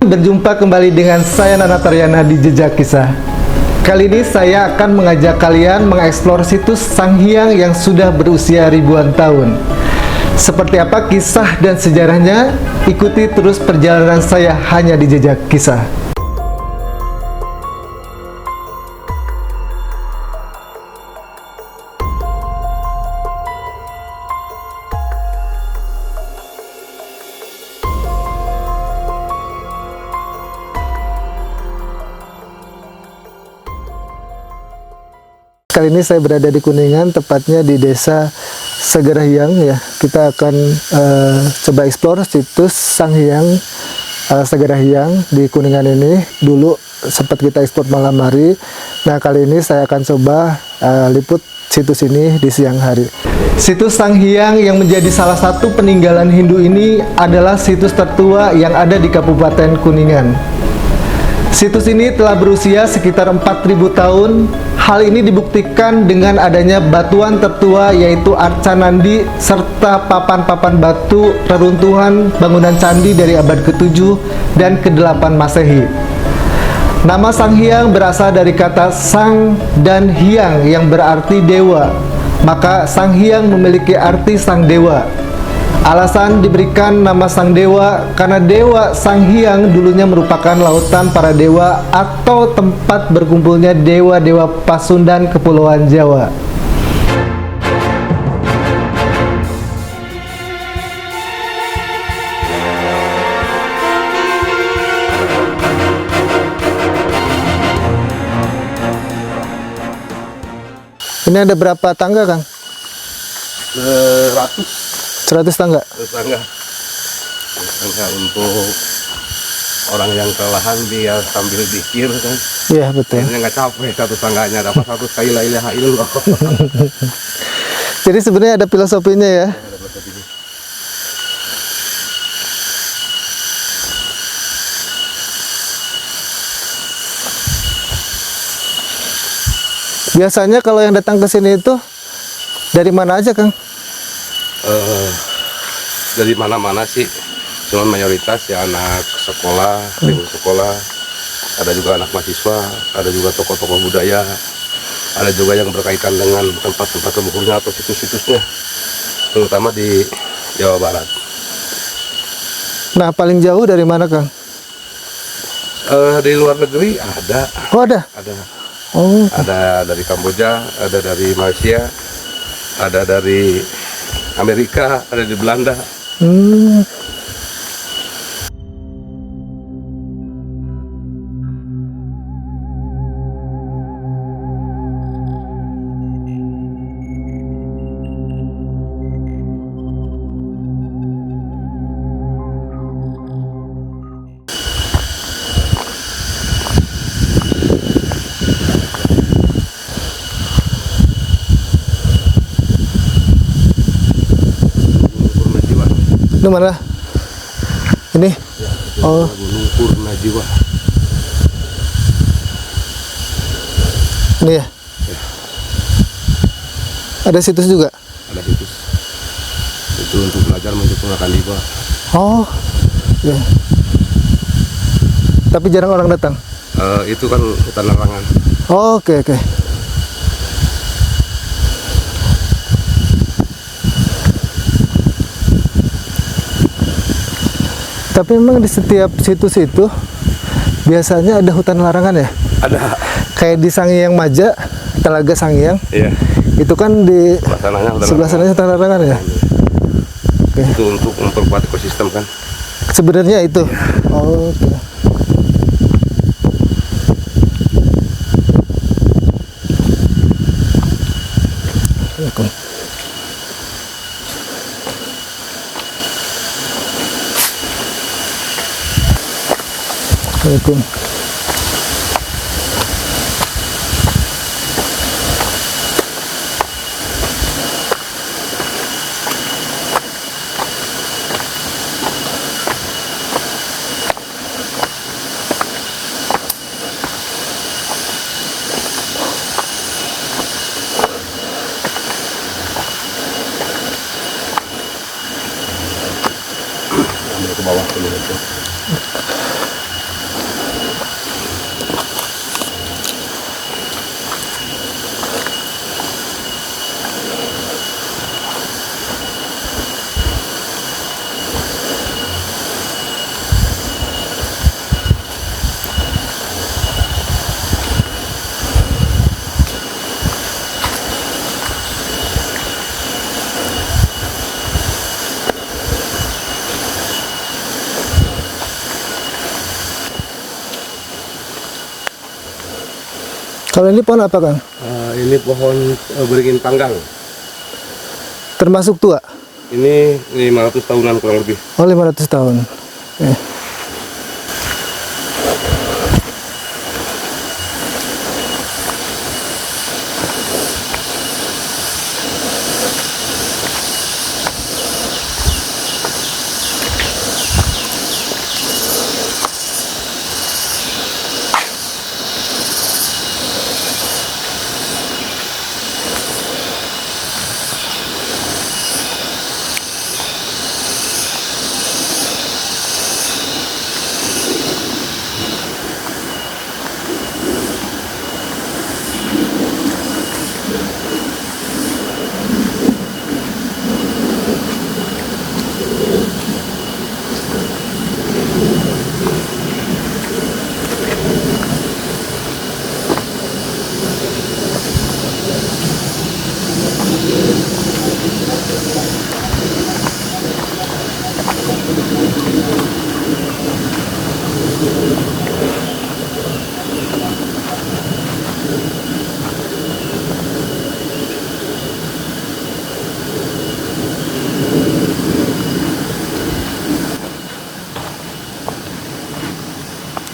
Berjumpa kembali dengan saya Nana Taryana di Jejak Kisah. Kali ini saya akan mengajak kalian mengeksplor situs Sanghyang yang sudah berusia ribuan tahun. Seperti apa kisah dan sejarahnya? Ikuti terus perjalanan saya hanya di Jejak Kisah. Kali ini saya berada di Kuningan, tepatnya di desa Segarahyang ya. Kita akan coba eksplor situs Sanghyang Segarahyang di Kuningan ini. Dulu sempat kita eksplor malam hari. Nah, kali ini saya akan coba liput situs ini di siang hari. Situs Sanghyang yang menjadi salah satu peninggalan Hindu ini adalah situs tertua yang ada di Kabupaten Kuningan. Situs ini telah berusia sekitar 4.000 tahun. Hal ini dibuktikan dengan adanya batuan tertua yaitu arca nandi serta papan-papan batu reruntuhan bangunan candi dari abad ke-7 dan ke-8 Masehi. Nama Sanghyang berasal dari kata sang dan hyang yang berarti dewa. Maka Sanghyang memiliki arti sang dewa. Alasan diberikan nama sang dewa karena dewa Sanghyang dulunya merupakan lautan para dewa atau tempat berkumpulnya dewa-dewa Pasundan Kepulauan Jawa. Ini ada berapa tangga, Kang? 100 tangga? 100 tangga. Untuk orang yang kelelahan dia sambil zikir kan. Iya, betul. Ini nggak capek satu tangganya, dapat satu sekali la ilaha illallah. Jadi sebenarnya ada filosofinya ya. Biasanya kalau yang datang ke sini itu dari mana aja, Kang? Dari mana-mana sih, cuman mayoritas ya anak sekolah, lingkup sekolah, ada juga anak mahasiswa, ada juga tokoh-tokoh budaya, ada juga yang berkaitan dengan tempat-tempat leluhurnya atau situs-situsnya, terutama di Jawa Barat. Nah, paling jauh dari mana, Kang? Di luar negeri ada. Oh, ada? Ada. Oh. Ada dari Kamboja, ada dari Malaysia, ada dari Amerika, ada di Belanda. Itu mana? Ini? Ya, oh. Gunung Purnajiwa. Ini ya? Ya. Ada situs juga? Ada situs. Itu untuk belajar menyempurnakan diva. Oh, ya. Tapi jarang orang datang? Itu kan hutan larangan. Oh, oke. Tapi memang di setiap situs itu biasanya ada hutan larangan ya? Ada. Kayak di Sanghyang Maja, Telaga Sanghyang. Iya. Itu kan di sebelah sananya hutan larangan ya? Okay. Itu untuk memperkuat ekosistem kan? Sebenarnya itu. Iya. Oh, oke. Assalamualaikum. Ambil ke bawah dulu itu. Kalau ini pohon apa, Kang? Ini pohon beringin panggang. Termasuk tua? Ini 500 tahunan kurang lebih. Oh, 500 tahun.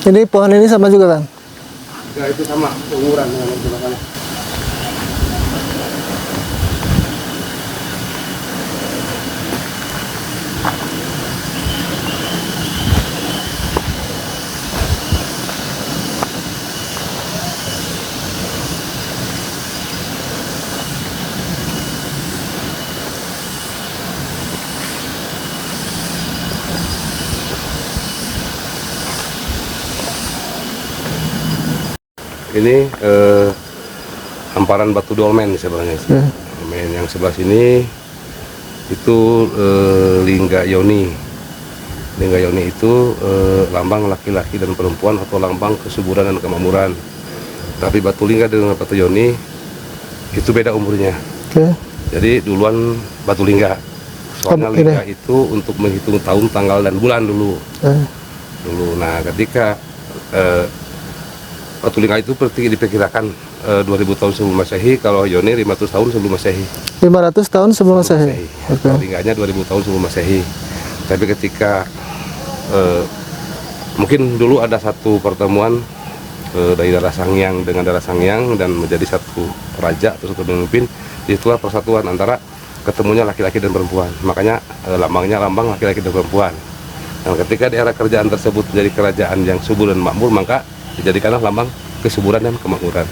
Ini pohon ini sama juga, Kang? Ya itu sama umuran dengan yang sebelah sana. Ini hamparan batu dolmen sebenarnya. Dolmen yang sebelah sini itu lingga yoni. Lingga yoni itu lambang laki-laki dan perempuan atau lambang kesuburan dan kemakmuran. Tapi batu lingga dengan batu yoni itu beda umurnya. Jadi duluan batu lingga. Soalnya lingga itu untuk menghitung tahun, tanggal dan bulan dulu. Nah, ketika batu lingga itu diperkirakan 2000 tahun sebelum Masehi, kalau Yoni 500 tahun sebelum Masehi. 500 tahun sebelum Masehi. Kalau lingganya 2000 tahun sebelum Masehi. Tapi ketika mungkin dulu ada satu pertemuan dari Dara Sanghyang dengan Dara Sanghyang dan menjadi satu raja atau satu pemimpin, itulah persatuan antara ketemunya laki-laki dan perempuan. Makanya lambangnya lambang laki-laki dan perempuan. Dan ketika di era kerajaan tersebut menjadi kerajaan yang subur dan makmur, maka dijadikanlah lambang kesuburan dan kemakmuran.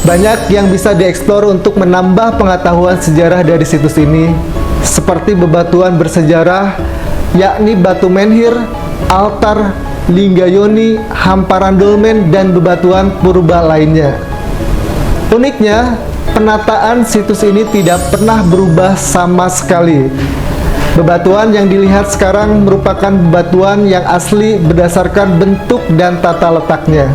Banyak yang bisa dieksplor untuk menambah pengetahuan sejarah dari situs ini, seperti bebatuan bersejarah, yakni batu menhir, altar, lingga yoni, hamparan dolmen, dan bebatuan purba lainnya. Uniknya, penataan situs ini tidak pernah berubah sama sekali. Bebatuan yang dilihat sekarang merupakan bebatuan yang asli berdasarkan bentuk dan tata letaknya.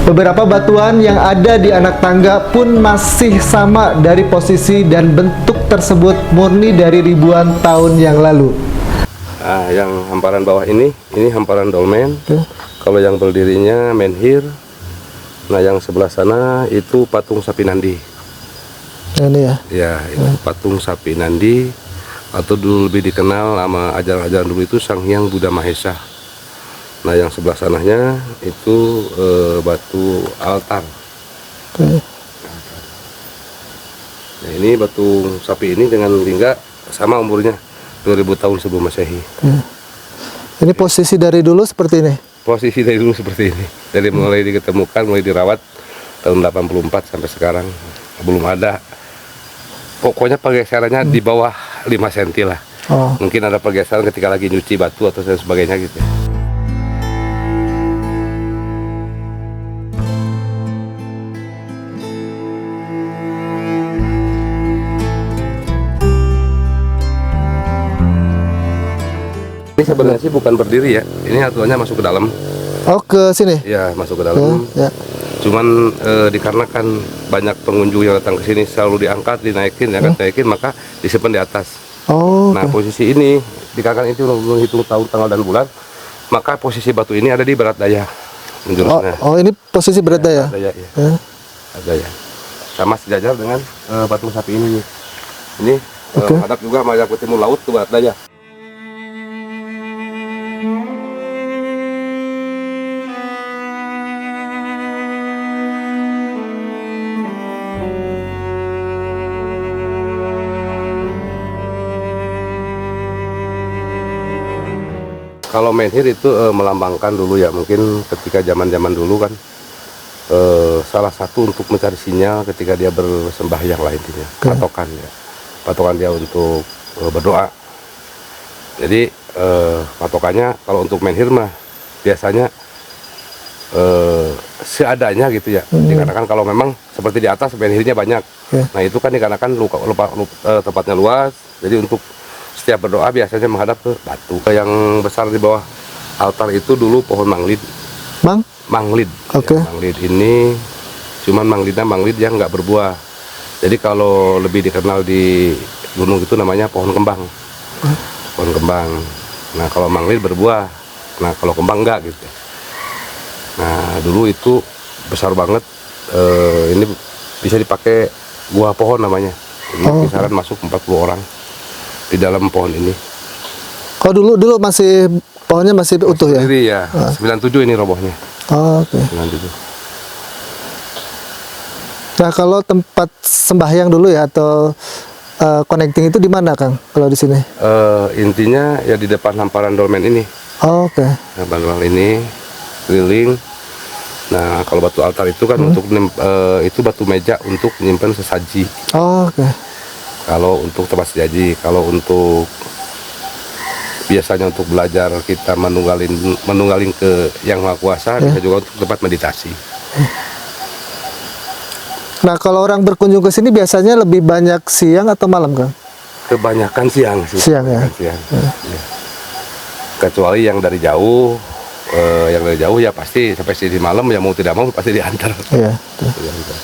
Beberapa batuan yang ada di anak tangga pun masih sama dari posisi dan bentuk tersebut murni dari ribuan tahun yang lalu. Nah, yang hamparan bawah ini hamparan dolmen. Kalau yang berdirinya menhir. Nah, yang sebelah sana itu patung sapi Nandi. Ini ya? Ya, itu patung sapi Nandi, atau dulu lebih dikenal sama ajaran-ajaran dulu itu Sang Hyang Buddha Mahesa. Nah, yang sebelah sananya itu batu altar. Nah, ini batu sapi ini dengan lingga sama umurnya 2000 tahun sebelum Masehi. Ini posisi dari dulu seperti ini? Posisi dari dulu seperti ini. Dari mulai diketemukan, mulai dirawat tahun 84 sampai sekarang belum ada. Pokoknya pergeserannya di bawah 5 cm lah. Mungkin ada pergeseran ketika lagi nyuci batu atau sebagainya gitu. Ini sebenarnya sih bukan berdiri ya. Ini aturannya masuk ke dalam. Oh, ke sini. Ya, masuk ke dalam. Ya. Cuman dikarenakan banyak pengunjung yang datang ke sini selalu diangkat, dinaikin, maka disimpan di atas. Oh, Nah, oke. posisi ini dikarenakan itu menghitung tahun, tanggal dan bulan, maka posisi batu ini ada di barat daya menjurusnya. Oh, ini posisi berat ya? Barat daya, ya. Ya. Barat daya. Sama sejajar dengan batu sapi ini nih. Ini Oke. menghadap juga menghadap ke timur laut ke barat daya. Kalau menhir itu melambangkan dulu ya, mungkin ketika zaman-zaman dulu kan salah satu untuk mencari sinyal ketika dia bersembahyang lah intinya, patokan ya, patokan dia untuk berdoa. Jadi patokannya kalau untuk menhir mah biasanya seadanya gitu ya, dikarenakan kalau memang seperti di atas menhirnya banyak, nah itu kan dikarenakan tempatnya luas, jadi untuk setiap berdoa biasanya menghadap ke batu. Yang besar di bawah altar itu dulu pohon manglid. Manglid. Oke. Ya, manglid ini cuman manglid yang nggak berbuah. Jadi kalau lebih dikenal di gunung itu namanya pohon kembang. Pohon kembang. Nah, kalau manglid berbuah. Nah, kalau kembang enggak gitu. Nah, dulu itu besar banget. Ini bisa dipakai buah pohon namanya. Ini kisaran masuk 40 orang di dalam pohon ini. Oh, dulu masih pohonnya masih utuh ya? Sendiri ya. 97 ini robohnya. Oh, oke. 97. Nah, kalau tempat sembahyang dulu ya atau connecting itu di mana, Kang? Kalau di sini? Intinya ya di depan hamparan dolmen ini. Oh, oke. Hamparan dolmen ini keliling. Nah, kalau batu altar itu kan untuk itu batu meja untuk menyimpan sesaji. Oh, oke. Kalau untuk tempat sesaji, kalau untuk biasanya untuk belajar kita menunggalin ke Yang Maha Kuasa, bisa juga untuk tempat meditasi. Nah, kalau orang berkunjung ke sini biasanya lebih banyak siang atau malam, Kang? Kebanyakan siang sih. Siang ya? Siang. Ya. Kecuali yang dari jauh, ya pasti sampai sini malam, ya mau tidak mau pasti diantar. Iya. Diantar.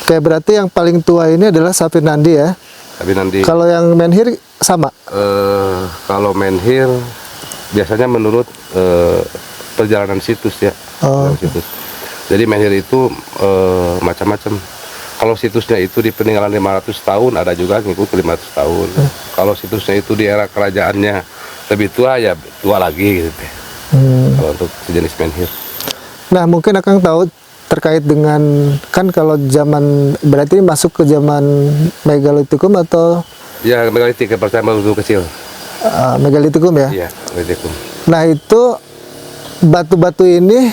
Oke, berarti yang paling tua ini adalah Safir Nandi ya? Tapi nanti Kalau yang menhir sama? kalau menhir biasanya menurut perjalanan situs ya. Oh. Situs. Jadi menhir itu macam-macam. Kalau situsnya itu di peninggalan 500 tahun, ada juga ngikut ke 500 tahun. Kalau situsnya itu di era kerajaannya lebih tua, ya tua lagi gitu. Kalau untuk sejenis menhir. Nah, mungkin Akang tahu terkait dengan, kan kalau zaman, berarti ini masuk ke zaman Megalitikum atau Ya, megalitik pertama dulu kecil. Megalitikum ya? Iya, megalitik. Nah, itu batu-batu ini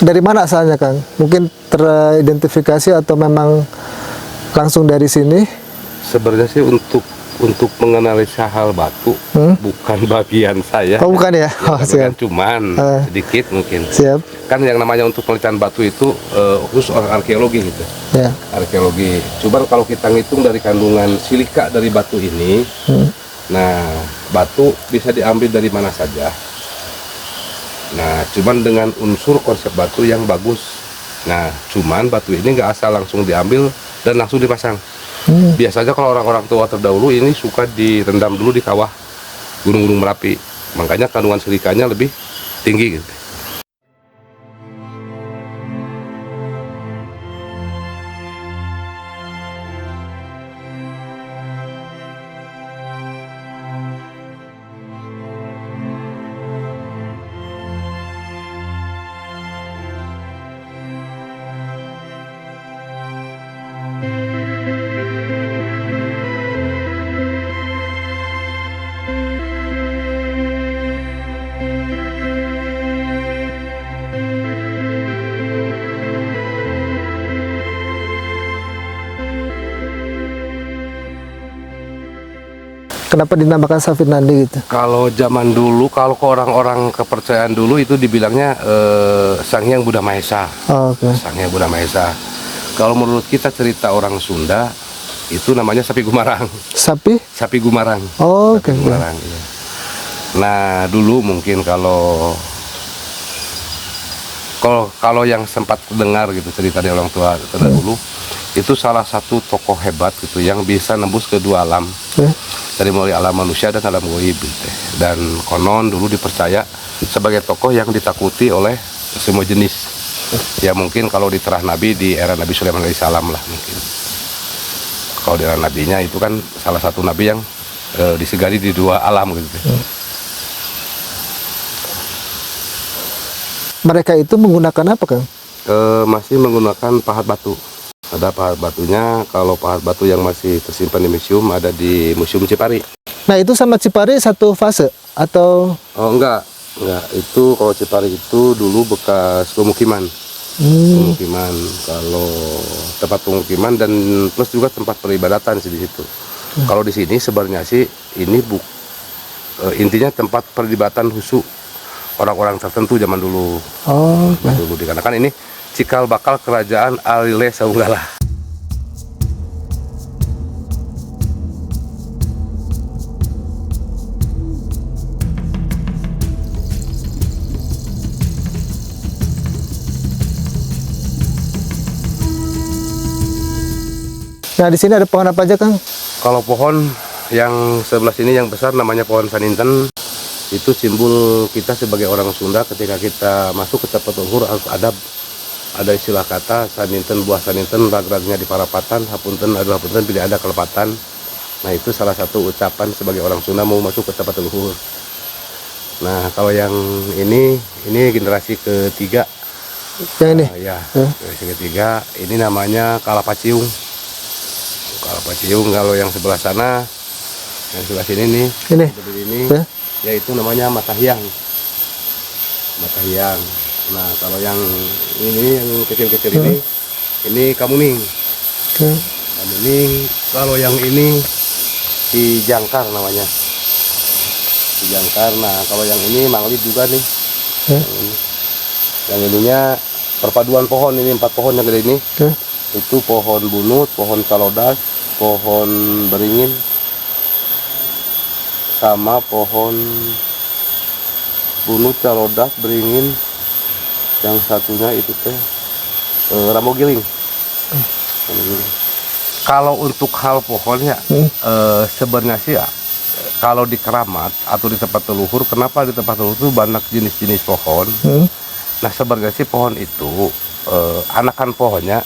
dari mana asalnya, Kang? Mungkin teridentifikasi atau memang langsung dari sini? Sebenarnya sih untuk mengenali hal batu bukan bagian saya. Oh, bukan ya? Oh, siap. Cuman sedikit mungkin. Siap. Kan yang namanya untuk penelitian batu itu khusus orang arkeologi gitu. Ya. Arkeologi. Cuman kalau kita ngitung dari kandungan silika dari batu ini, nah batu bisa diambil dari mana saja. Nah, cuman dengan unsur konsep batu yang bagus. Nah, cuman batu ini nggak asal langsung diambil dan langsung dipasang. Biasanya kalau orang-orang tua terdahulu ini suka direndam dulu di kawah gunung-gunung Merapi. Makanya kandungan silikanya lebih tinggi gitu. Kenapa dinamakan Safir Nandi gitu? Kalau zaman dulu, kalau ke orang-orang kepercayaan dulu itu dibilangnya Sang Hyang Buddha Mahesa. Oh, oke. Sang Hyang Buddha Mahesa. Kalau menurut kita cerita orang Sunda itu namanya Sapi Gumarang. Sapi? Sapi Gumarang. Oh, oke. Sapi Gumarang. Iya. Nah dulu mungkin kalau Kalau yang sempat dengar gitu cerita dari orang tua terdahulu, itu salah satu tokoh hebat gitu yang bisa nembus ke dua alam, dari mulai alam manusia dan alam goib gitu. Dan konon dulu dipercaya sebagai tokoh yang ditakuti oleh semua jenis. Ya mungkin kalau di terah Nabi di era Nabi Sulaiman alaihissalam lah mungkin. Kalau di era Nabinya itu kan salah satu Nabi yang disegani di dua alam gitu. Mereka itu menggunakan apa, Kang? Masih menggunakan pahat batu. Ada pahat batunya. Kalau pahat batu yang masih tersimpan di museum ada di Museum Cipari. Nah, itu sama Cipari satu fase atau? Oh enggak. Itu kalau Cipari itu dulu bekas pemukiman. Pemukiman. Kalau tempat pemukiman dan plus juga tempat peribadatan sih di situ. Kalau di sini sebenarnya sih ini intinya tempat peribadatan khusus orang-orang tertentu zaman dulu. Oh, Dulu dikarenakan ini cikal bakal kerajaan Alile Saunggala. nah di sini ada pohon apa aja, Kang? Kalau pohon yang sebelah sini yang besar namanya pohon saninten, itu simbol kita sebagai orang Sunda ketika kita masuk ke tempat luhur harus ada istilah kata saninten buah saninten rag-ragnya di parapatan hapunten aduh hapunten bila ada kelepatan. Nah itu salah satu ucapan sebagai orang Sunda mau masuk ke tempat luhur. Nah kalau yang ini generasi ketiga. Yang ini? Ya generasi ketiga ini namanya Kalapaciung. Kalapaciung. Kalau yang sebelah sana, yang sebelah sini nih ini yaitu namanya Matahyang. Matahyang. Nah kalau yang ini yang kecil-kecil ini Kamuning. Kamuning. Kalau yang ini si Jangkar namanya. Si Jangkar. Nah kalau yang ini Manglid juga nih. Yang ininya perpaduan pohon ini 4 pohon yang gede ini. Itu pohon bunut, pohon kalodas, pohon beringin, sama pohon bunut, calodas, beringin, yang satunya itu teh rambogiling. Kalau untuk hal pohonnya sebenarnya sih ya, kalau di keramat atau di tempat leluhur, kenapa di tempat leluhur itu banyak jenis-jenis pohon? Nah sebenarnya sih pohon itu anakan pohonnya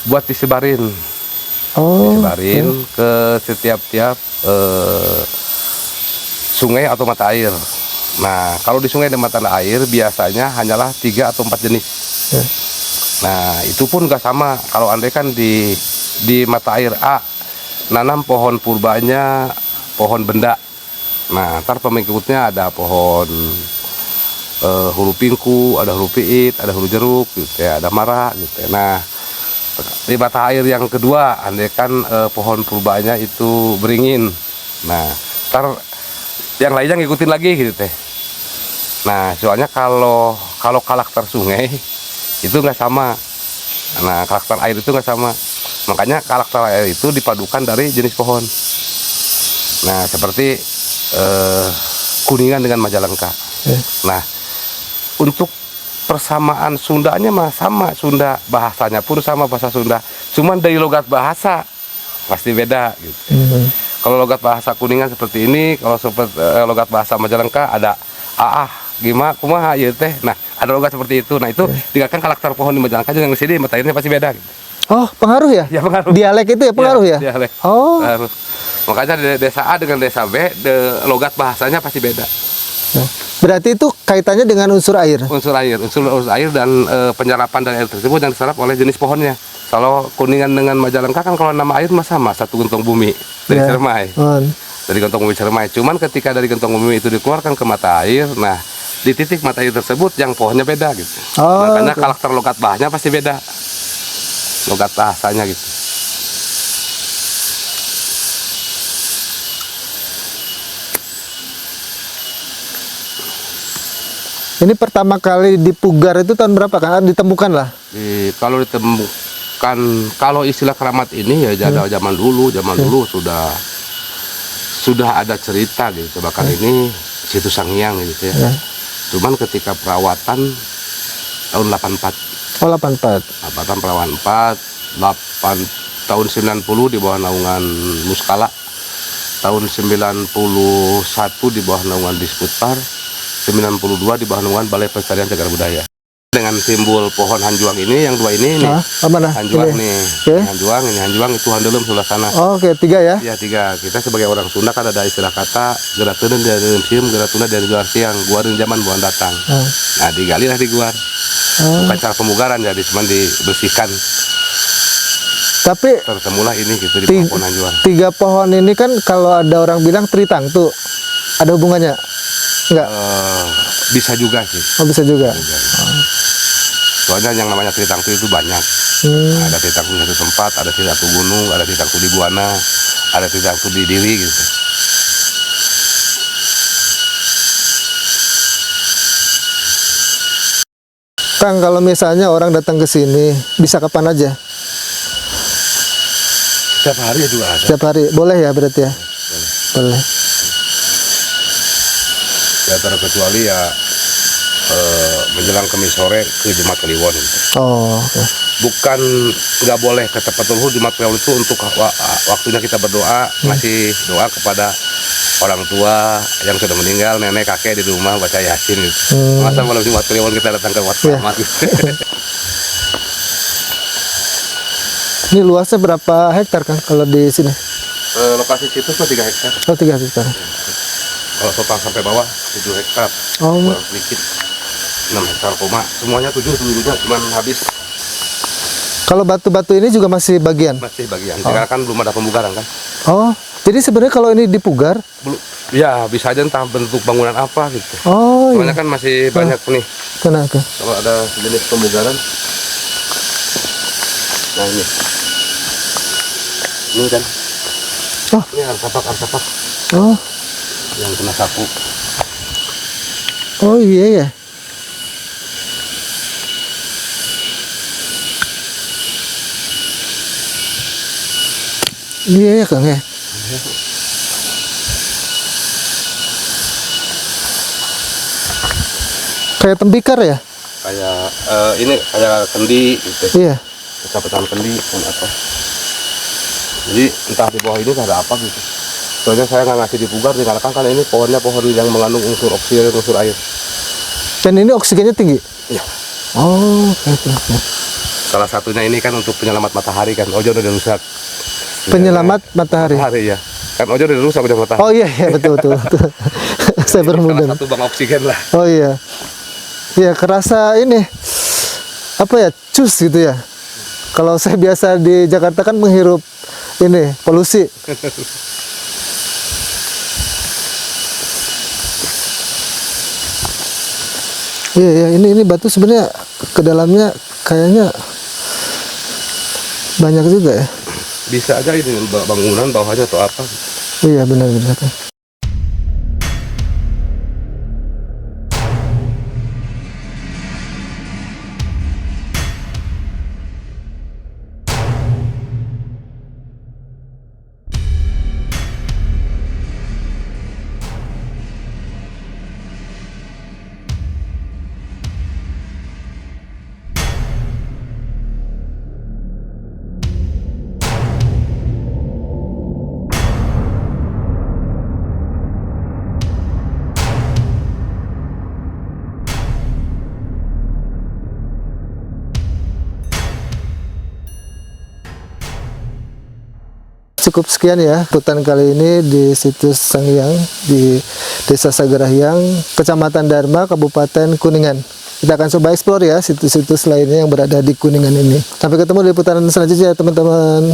buat disebarin, disebarin ke setiap sungai atau mata air. Nah kalau di sungai dan mata air biasanya hanyalah 3 atau 4 jenis. Nah itu pun nggak sama. Kalau andai kan di mata air A nanam pohon purbanya pohon benda. Nah ntar pengikutnya ada pohon hulu pingku, ada hulu piit, ada hulu jeruk, gitu ya, ada mara, gitu ya. Nah di mata air yang kedua andai kan pohon purbanya itu beringin. Nah ntar yang lainnya ngikutin lagi gitu teh. Nah soalnya kalau karakter sungai itu nggak sama. Nah karakter air itu nggak sama. Makanya karakter air itu dipadukan dari jenis pohon. Nah seperti Kuningan dengan Majalengka. Nah untuk persamaan Sundanya mah sama, Sunda bahasanya pun sama bahasa Sunda. Cuman dari logat bahasa pasti beda gitu. Kalau logat bahasa Kuningan seperti ini, kalau seperti logat bahasa Majalengka ada gimana kumaha ieu teh. Nah, ada logat seperti itu. Nah, itu dikatakan karakter pohon di Majalengka yang di sini mata airnya pasti beda gitu. Oh, pengaruh ya? Ya, pengaruh. Dialek itu ya pengaruh ya? Dialek. Oh. Pengaruh. Makanya desa A dengan desa B, logat bahasanya pasti beda. Berarti itu kaitannya dengan unsur air? Unsur air dan penyerapan dari air tersebut yang diserap oleh jenis pohonnya. Kalau Kuningan dengan Majalengka kan kalau nama air mah sama, satu gentong bumi dari Ciremai. Dari gentong bumi Ciremai. Cuman ketika dari gentong bumi itu dikeluarkan ke mata air, nah di titik mata air tersebut yang pohonnya beda gitu. Makanya karakter logat bahasanya pasti beda. Logat bahasanya gitu. Ini pertama kali di Pugar itu tahun berapa kan? Ditemukan lah? Kalau ditemukan, kalau istilah keramat ini ya zaman dulu sudah ada cerita gitu. Bahkan ini situ Sanghyang gitu ya. Cuman ketika perawatan tahun 84. Oh, 84. Angkatan Pelawan 4, 8 tahun 90 di bawah naungan Muskala. Tahun 91 di bawah naungan Disputpar, 92 di bawah naungan Balai Pelestarian Cagar Budaya. Dengan simbol pohon hanjuang ini, yang dua ini nih. Apa nah? Hanjuang Ini. nih. Oke. Ini hanjuang itu handelum sebelah sana. Oh, oke, 3 ya. Ya 3. Kita sebagai orang Sunda kan ada istilah kata gerateuneun dari sium, geratuna dari luar siang, guareun zaman buan datang. Nah, digali lah di guar. Bukan cara pemugaran, jadi cuma dibersihkan. Tapi Tersemulah ini gitu di pohon hanjuang. 3 pohon ini kan kalau ada orang bilang tritangtu, ada hubungannya? Enggak? Bisa juga sih. Oh, bisa juga. Soalnya yang namanya tritangtu itu banyak. Ada tritangtu di satu tempat, ada tritangtu gunung, ada tritangtu di Buana, ada tritangtu di Diri gitu. Kang, kalau misalnya orang datang ke sini, bisa kapan aja? Setiap hari juga ada. Setiap hari? Boleh ya berarti ya? Boleh. Ya terkecuali ya menjelang Kamis sore ke Jumat Kliwon. Oh, oke. Bukan nggak boleh ke tempat luhur Jumat Kliwon itu untuk waktunya kita berdoa, ngasih doa kepada orang tua yang sudah meninggal, nenek kakek di rumah baca Yasin gitu. Masa malam Jumat Kliwon kita datang ke Wat Keramat gitu. Ini luasnya berapa hektar Kang kalau di sini? Lokasi situs mah 3 hektar. Oh, 3 hektar. Kalau total sampai bawah 7 hektar. Oh, Kurang sedikit 6 hektar koma. Semuanya 7 dulunya cuman habis. kalau batu-batu ini juga masih bagian? Masih bagian. Sekarang kan belum ada pemugaran kan. Oh, jadi sebenarnya kalau ini dipugar? Belum. Ya bisa aja entah bentuk bangunan apa gitu. Oh, Soalnya iya. kan masih banyak nih. Kenapa? Kalau ada jenis pemugaran. Nah ini. Ini kan. Oh. Ini arsapak. Oh, Yang kena sapu. oh iya ya. Iya ya Kang ya. Kayak tembikar ya? Kayak ini kayak kendi gitu. Iya. Kecamatan kendi dan apa. Jadi entah di bawah ini ada apa gitu. Soalnya saya nggak ngasih dipugar, dikarenakan kan ini pohonnya pohon yang mengandung unsur oksigen dan unsur air. Dan ini oksigennya tinggi? Iya. Oh, oke. Salah satunya ini kan untuk penyelamat matahari kan. Ojo udah rusak. Penyelamat matahari. Matahari ya. Kan ojo udah rusak udah matahari. Oh iya, betul. Saya baru Salah mudah. satu bank oksigen lah. Oh iya. Iya, kerasa ini apa ya, cus gitu ya. Kalau saya biasa di Jakarta kan menghirup ini polusi. Iya ya, ini batu sebenarnya ke dalamnya kayaknya banyak juga ya. Bisa aja ini bangunan bawahnya atau apa. Iya benar. Cukup sekian ya liputan kali ini di situs Sanghyang di Desa Sagarahyang, Kecamatan Dharma, Kabupaten Kuningan. Kita akan coba eksplor ya situs-situs lainnya yang berada di Kuningan ini. Sampai ketemu di liputan selanjutnya teman-teman.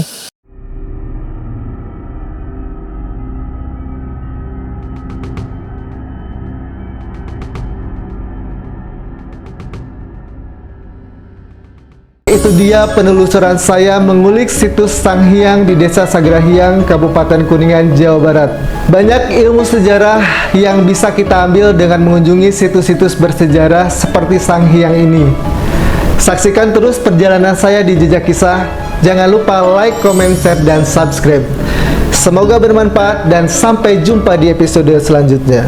Itu dia penelusuran saya mengulik situs Sanghyang di Desa Sagarahyang, Kabupaten Kuningan, Jawa Barat. Banyak ilmu sejarah yang bisa kita ambil dengan mengunjungi situs-situs bersejarah seperti Sanghyang ini. Saksikan terus perjalanan saya di Jejak Kisah. Jangan lupa like, comment, share, dan subscribe. Semoga bermanfaat dan sampai jumpa di episode selanjutnya.